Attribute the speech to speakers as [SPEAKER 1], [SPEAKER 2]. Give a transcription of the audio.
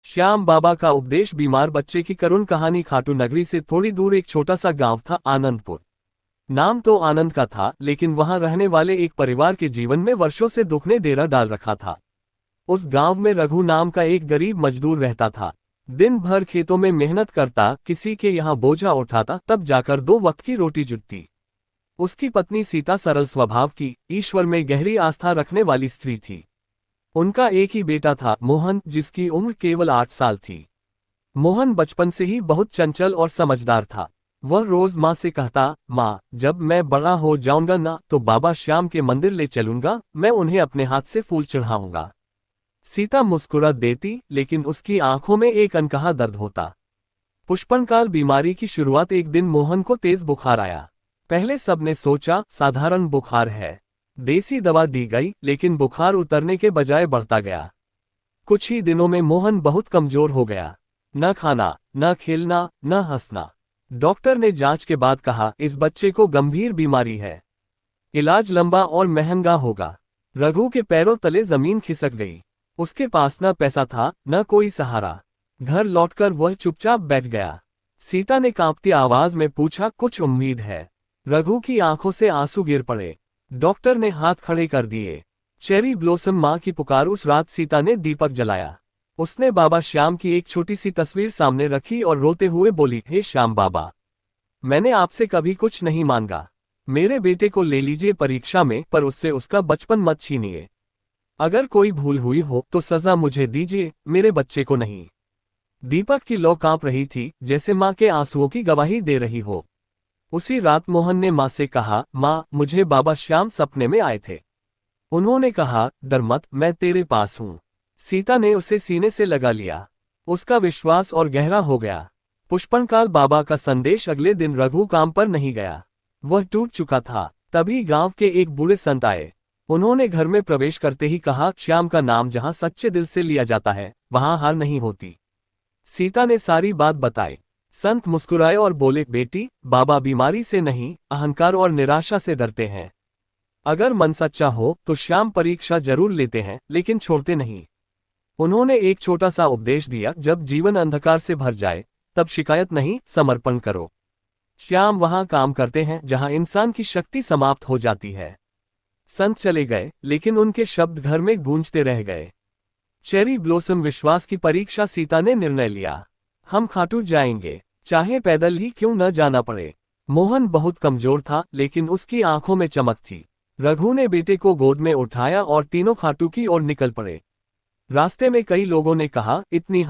[SPEAKER 1] श्याम बाबा का उपदेश बीमार बच्चे की करुण कहानी। खाटू नगरी से थोड़ी दूर एक छोटा सा गांव था, आनंदपुर। नाम तो आनंद का था, लेकिन वहां रहने वाले एक परिवार के जीवन में वर्षों से दुख ने डेरा डाल रखा था। उस गांव में रघु नाम का एक गरीब मजदूर रहता था। दिन भर खेतों में मेहनत करता, किसी के यहाँ बोझा उठाता, तब जाकर 2 वक्त की रोटी जुटती। उसकी पत्नी सीता सरल स्वभाव की, ईश्वर में गहरी आस्था रखने वाली स्त्री थी। उनका एक ही बेटा था, मोहन, जिसकी उम्र केवल 8 साल थी। मोहन बचपन से ही बहुत चंचल और समझदार था। वह रोज माँ से कहता, माँ, जब मैं बड़ा हो जाऊंगा ना, तो बाबा श्याम के मंदिर ले चलूंगा, मैं उन्हें अपने हाथ से फूल चढ़ाऊंगा। सीता मुस्कुरा देती, लेकिन उसकी आंखों में एक अनकहा दर्द होता। पुष्पनकाल बीमारी की शुरुआत। एक दिन मोहन को तेज बुखार आया। पहले सबने सोचा साधारण बुखार है। देसी दवा दी गई, लेकिन बुखार उतरने के बजाय बढ़ता गया। कुछ ही दिनों में मोहन बहुत कमजोर हो गया। न खाना, न खेलना, न हंसना। डॉक्टर ने जांच के बाद कहा, इस बच्चे को गंभीर बीमारी है। इलाज लंबा और महंगा होगा। रघु के पैरों तले जमीन खिसक गई। उसके पास न पैसा था, न कोई सहारा। घर लौटकर वह चुपचाप बैठ गया। सीता ने कांपती आवाज में पूछा, कुछ उम्मीद है? रघु की आंखों से आंसू गिर पड़े। डॉक्टर ने हाथ खड़े कर दिए। चेरी ब्लॉसम माँ की पुकार। उस रात सीता ने दीपक जलाया। उसने बाबा श्याम की एक छोटी सी तस्वीर सामने रखी और रोते हुए बोली, हे श्याम बाबा, मैंने आपसे कभी कुछ नहीं मांगा। मेरे बेटे को ले लीजिए परीक्षा में, पर उससे उसका बचपन मत छीनिए। अगर कोई भूल हुई हो तो सजा मुझे दीजिए, मेरे बच्चे को नहीं। दीपक की लौ कांप रही थी, जैसे माँ के आंसुओं की गवाही दे रही हो। उसी रात मोहन ने माँ से कहा, माँ, मुझे बाबा श्याम सपने में आए थे। उन्होंने कहा, डर मत, मैं तेरे पास हूँ। सीता ने उसे सीने से लगा लिया। उसका विश्वास और गहरा हो गया। पुष्पनकाल बाबा का संदेश। अगले दिन रघु काम पर नहीं गया। वह टूट चुका था। तभी गांव के एक बूढ़े संत आए। उन्होंने घर में प्रवेश करते ही कहा, श्याम का नाम जहां सच्चे दिल से लिया जाता है, वहां हार नहीं होती। सीता ने सारी बात बताई। संत मुस्कुराए और बोले, बेटी, बाबा बीमारी से नहीं, अहंकार और निराशा से डरते हैं। अगर मन सच्चा हो तो श्याम परीक्षा जरूर लेते हैं, लेकिन छोड़ते नहीं। उन्होंने एक छोटा सा उपदेश दिया, जब जीवन अंधकार से भर जाए, तब शिकायत नहीं, समर्पण करो। श्याम वहां काम करते हैं जहां इंसान की शक्ति समाप्त हो जाती है। संत चले गए, लेकिन उनके शब्द घर में गूंजते रह गए। चेरी ब्लॉसम विश्वास की परीक्षा। सीता ने निर्णय लिया, हम खाटू जाएंगे, चाहे पैदल ही क्यों न जाना पड़े। मोहन बहुत कमजोर था, लेकिन उसकी आंखों में चमक थी। रघु ने बेटे को गोद में उठाया और तीनों खाटू की ओर निकल पड़े। रास्ते में कई लोगों ने कहा, इतनी